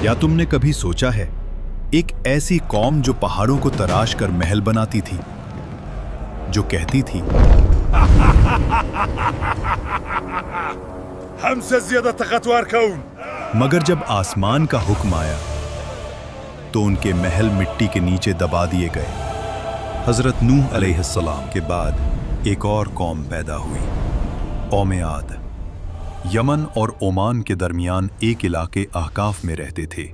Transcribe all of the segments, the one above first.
या तुमने कभी सोचा है, एक ऐसी कौम जो पहाड़ों को तराश कर महल बनाती थी, जो कहती थी हमसे ज्यादा ताकतवर कौन? मगर जब आसमान का हुक्म आया तो उनके महल मिट्टी के नीचे दबा दिए गए। हजरत नूह अलैहिस्सलाम के बाद एक और कौम पैदा हुई, कौम आद। यमन और ओमान के दरमियान एक इलाके अहकाफ में रहते थे।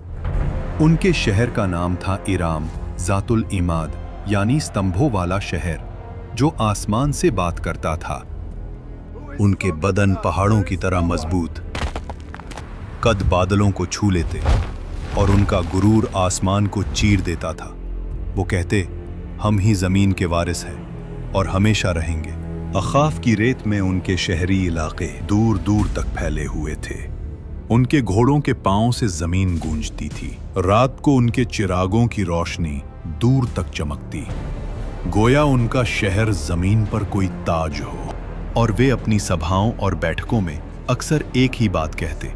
उनके शहर का नाम था इराम ज़ातुल इमाद, यानी स्तंभों वाला शहर जो आसमान से बात करता था। उनके बदन पहाड़ों की तरह मजबूत, कद बादलों को छू लेते और उनका गुरूर आसमान को चीर देता था। वो कहते, हम ही जमीन के वारिस हैं और हमेशा रहेंगे। अखाफ की रेत में उनके शहरी इलाके दूर दूर तक फैले हुए थे। उनके घोड़ों के पांव से जमीन गूंजती थी। रात को उनके चिरागों की रोशनी दूर तक चमकती, गोया उनका शहर जमीन पर कोई ताज हो। और वे अपनी सभाओं और बैठकों में अक्सर एक ही बात कहते,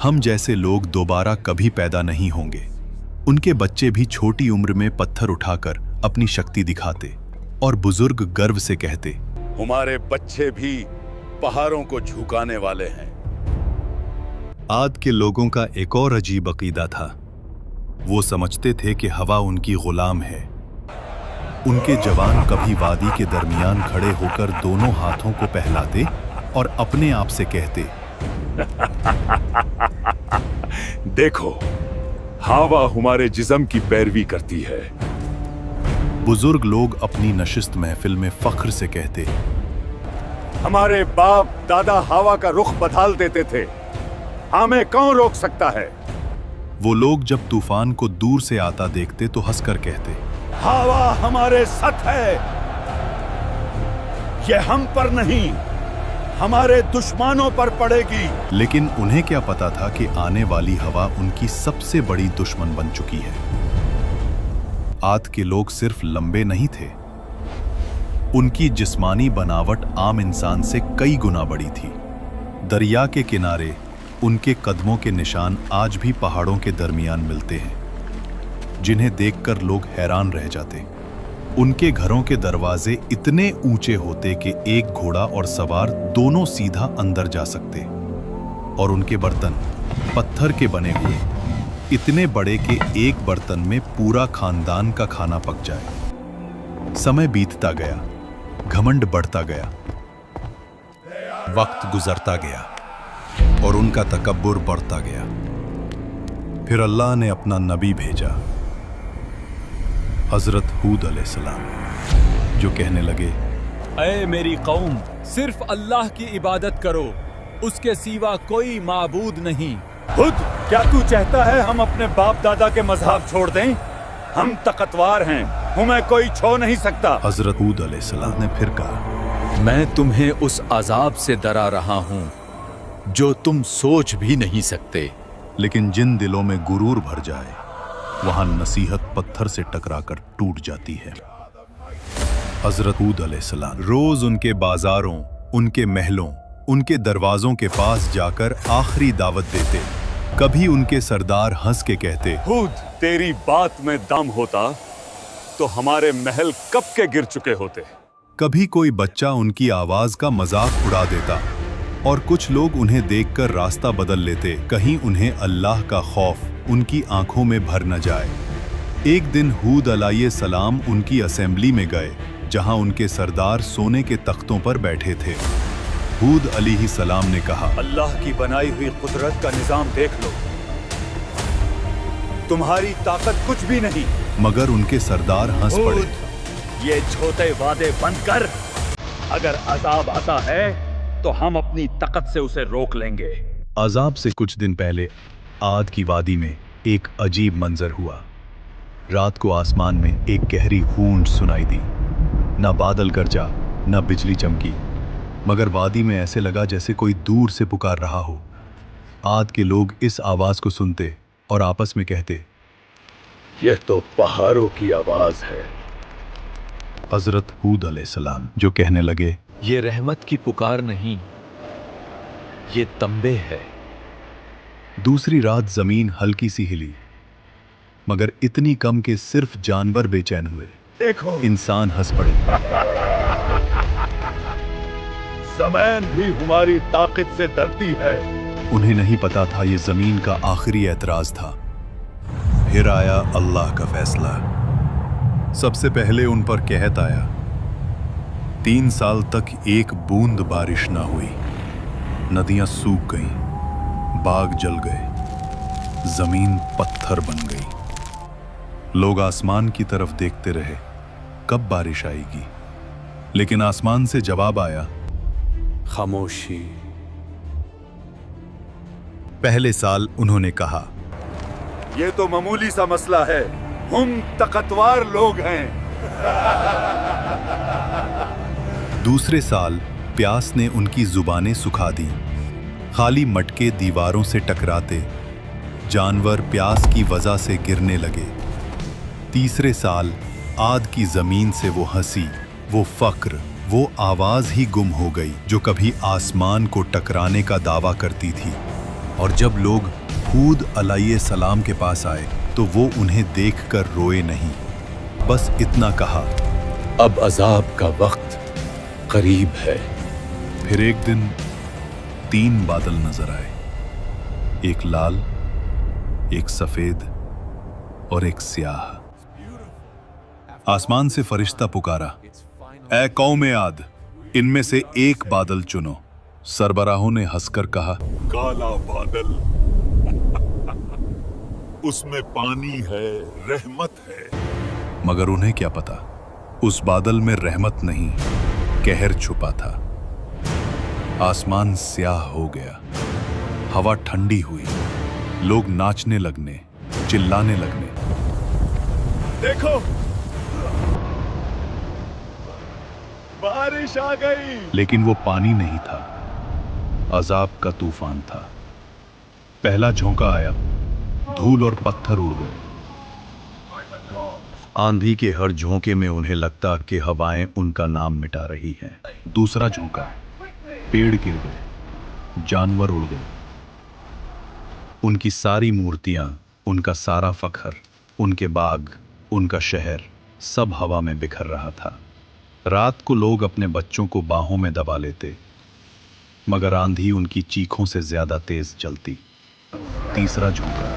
हम जैसे लोग दोबारा कभी पैदा नहीं होंगे। उनके बच्चे भी छोटी उम्र में पत्थर उठाकर अपनी शक्ति दिखाते और बुजुर्ग गर्व से कहते, हमारे बच्चे भी पहाड़ों को झुकाने वाले हैं। आद के लोगों का एक और अजीब अकीदा था। वो समझते थे कि हवा उनकी गुलाम है। उनके जवान कभी वादी के दरमियान खड़े होकर दोनों हाथों को पहलाते और अपने आप से कहते, देखो, हवा हमारे जिस्म की पैरवी करती है। बुजुर्ग लोग अपनी नशिस्त महफिल में फख्र से कहते, हमारे बाप दादा हवा का रुख बदल देते थे, हमें कौन रोक सकता है? वो लोग जब तूफान को दूर से आता देखते तो हंसकर कहते, हवा हमारे साथ है, ये हम पर नहीं, हमारे दुश्मनों पर पड़ेगी। लेकिन उन्हें क्या पता था कि आने वाली हवा उनकी सबसे बड़ी दुश्मन बन चुकी है। आद के लोग सिर्फ लंबे नहीं थे, उनकी जिस्मानी बनावट आम इंसान से कई गुना बड़ी थी। दरिया के किनारे उनके कदमों के निशान आज भी पहाड़ों के दरमियान मिलते हैं, जिन्हें देखकर लोग हैरान रह जाते। उनके घरों के दरवाजे इतने ऊंचे होते कि एक घोड़ा और सवार दोनों सीधा अंदर जा सकते, और उनके बर्तन पत्थर के बने हुए, इतने बड़े कि एक बर्तन में पूरा खानदान का खाना पक जाए। समय बीतता गया, घमंड बढ़ता गया, वक्त गुजरता गया और उनका तकब्बुर बढ़ता गया। फिर अल्लाह ने अपना नबी भेजा, हजरत हूद अलैहिस्सलाम, जो कहने लगे, ऐ मेरी कौम, सिर्फ अल्लाह की इबादत करो, उसके सिवा कोई माबूद नहीं। खुद क्या तू चाहता है हम अपने बाप दादा के मजहब छोड़ दें? हम ताकतवर हैं, हमें कोई छो नहीं सकता। हजरत हूद अलैहिस्सलाम ने फिर कहा, मैं तुम्हें उस अजाब से डरा रहा हूं जो तुम सोच भी नहीं सकते। लेकिन जिन दिलों में गुरूर भर जाए, वहां नसीहत पत्थर से टकराकर टूट जाती है। हजरत हूद अलैहिस्सलाम रोज उनके बाजारों, उनके महलों, उनके दरवाजों के पास जाकर आखिरी दावत देते। कभी उनके सरदार हंस के कहते, हूद, तेरी बात में दम होता तो हमारे महल कब के गिर चुके होते। कभी कोई बच्चा उनकी आवाज का मजाक उड़ा देता और कुछ लोग उन्हें देखकर रास्ता बदल लेते, कहीं उन्हें अल्लाह का खौफ उनकी आंखों में भर न जाए। एक दिन हूद अलैहिस्सलाम उनकी असेंबली में गए, जहां उनके सरदार सोने के तख्तों पर बैठे थे। हूद अलैहिस्सलाम ने कहा, अल्लाह की बनाई हुई कुदरत का निजाम देख लो, तुम्हारी ताकत कुछ भी नहीं। मगर उनके सरदार हंस पड़े। ये छोटे वादे बंद कर, अगर अजाब आता है तो हम अपनी ताकत से उसे रोक लेंगे। अजाब से कुछ दिन पहले आद की वादी में एक अजीब मंजर हुआ। रात को आसमान में एक गहरी गूंज सुनाई दी। ना बादल गरजा, ना बिजली चमकी, मगर वादी में ऐसे लगा जैसे कोई दूर से पुकार रहा हो। आद के लोग इस आवाज को सुनते और आपस में कहते, यह तो पहाड़ों की आवाज है। हजरत हूद अलैहिस्सलाम जो कहने लगे, ये रहमत की पुकार नहीं, ये तंबे है। दूसरी रात जमीन हल्की सी हिली, मगर इतनी कम कि सिर्फ जानवर बेचैन हुए। देखो, इंसान हंस पड़े। ज़मीन भी हमारी ताकत से डरती है। उन्हें नहीं पता था ये जमीन का आखिरी एतराज था। फिर आया अल्लाह का फैसला। सबसे पहले उन पर कहत आया। 3 साल तक एक बूंद बारिश ना हुई। नदियां सूख गईं, बाग जल गए, जमीन पत्थर बन गई। लोग आसमान की तरफ देखते रहे, कब बारिश आएगी। लेकिन आसमान से जवाब आया, खामोशी। पहले साल उन्होंने कहा, ये तो मामूली सा मसला है, हम ताकतवर लोग हैं। दूसरे साल प्यास ने उनकी जुबानें सुखा दी। खाली मटके दीवारों से टकराते, जानवर प्यास की वजह से गिरने लगे। तीसरे साल आद की जमीन से वो हंसी, वो फक्र, वो आवाज ही गुम हो गई जो कभी आसमान को टकराने का दावा करती थी। और जब लोग हूद अलैहिस्सलाम के पास आए तो वो उन्हें देखकर रोए नहीं, बस इतना कहा, अब अजाब का वक्त करीब है। फिर एक दिन 3 बादल नजर आए, एक लाल, एक सफेद और एक स्याह। आसमान से फरिश्ता पुकारा, ऐ कौमे आद, इनमें से एक बादल चुनो। सरबराहों ने हंसकर कहा, काला बादल, उसमें पानी है, रहमत है। मगर उन्हें क्या पता, उस बादल में रहमत नहीं, कहर छुपा था। आसमान स्याह हो गया, हवा ठंडी हुई, लोग नाचने लगने, चिल्लाने लगने। देखो, बारिश आ गई। लेकिन वो पानी नहीं था, अजाब का तूफान था। पहला झोंका आया, धूल और पत्थर उड़ गए। आंधी के हर झोंके में उन्हें लगता कि हवाएं उनका नाम मिटा रही हैं। दूसरा झोंका, पेड़ गिर गए, जानवर उड़ गए। उनकी सारी मूर्तियां, उनका सारा फख्र, उनके बाग, उनका शहर, सब हवा में बिखर रहा था। रात को लोग अपने बच्चों को बाहों में दबा लेते, मगर आंधी उनकी चीखों से ज्यादा तेज चलती। तीसरा झोंका,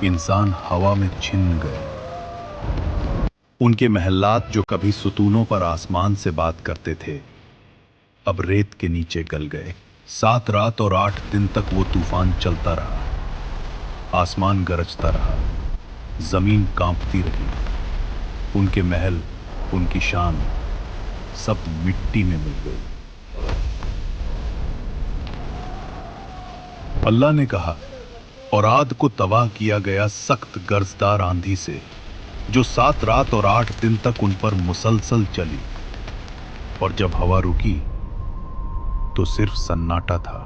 इंसान हवा में छिन गए। उनके महल्लात जो कभी सुतूनों पर आसमान से बात करते थे, अब रेत के नीचे गल गए। 7 रात और 8 दिन तक वो तूफान चलता रहा। आसमान गरजता रहा, जमीन कांपती रही। उनके महल, उनकी शान, सब मिट्टी में मिल गई। अल्लाह ने कहा, और आद को तबाह किया गया सख्त गर्जदार आंधी से, जो 7 रात और 8 दिन तक उन पर मुसलसल चली। और जब हवा रुकी तो सिर्फ सन्नाटा था।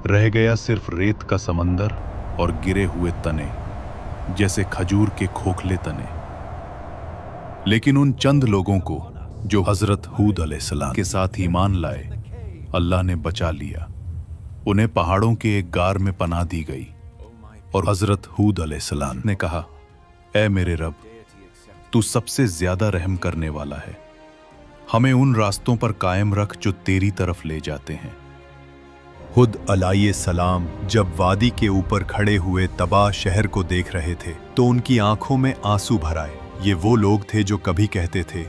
रह गया सिर्फ रेत का समंदर और गिरे हुए तने, जैसे खजूर के खोखले तने। लेकिन उन चंद लोगों को जो हजरत हूद अलैहिस्सलाम के साथ ईमान लाए, अल्लाह ने बचा लिया। उन्हें पहाड़ों के एक गार में पनाह दी गई। और हजरत हूद अलैहिस्सलाम ने कहा, ऐ मेरे रब, तू सबसे ज्यादा रहम करने वाला है, हमें उन रास्तों पर कायम रख जो तेरी तरफ ले जाते हैं। हुद अलैहिस्सलाम जब वादी के ऊपर खड़े हुए तबाह शहर को देख रहे थे तो उनकी आंखों में आंसू भर आए। ये वो लोग थे जो कभी कहते थे,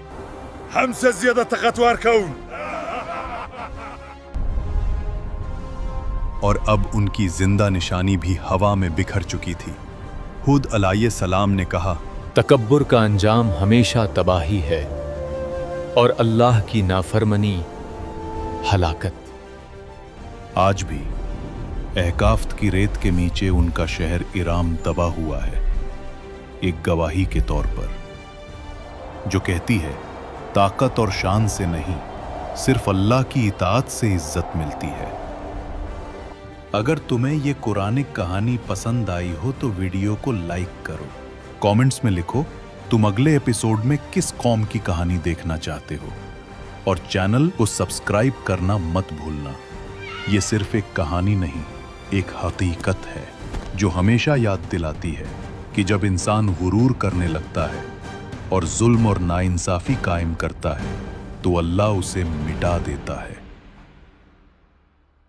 हमसे ज्यादा ताकतवर कौन? और अब उनकी जिंदा निशानी भी हवा में बिखर चुकी थी। हुद अलैहिस्सलाम ने कहा, तकब्बुर का अंजाम हमेशा तबाही है और अल्लाह की नाफरमानी हलाकत। आज भी अहकाफ्त की रेत के नीचे उनका शहर इराम दबा हुआ है, एक गवाही के तौर पर, जो कहती है ताकत और शान से नहीं, सिर्फ अल्लाह की इताअत से इज्जत मिलती है। अगर तुम्हें ये कुरानिक कहानी पसंद आई हो तो वीडियो को लाइक करो, कमेंट्स में लिखो तुम अगले एपिसोड में किस कौम की कहानी देखना चाहते हो, और चैनल को सब्सक्राइब करना मत भूलना। ये सिर्फ एक कहानी नहीं, एक हकीकत है। جو ہمیشہ یاد دلاتی ہے کہ جب انسان غرور کرنے لگتا ہے اور ظلم اور ناانصافی قائم کرتا ہے تو اللہ اسے مٹا دیتا ہے۔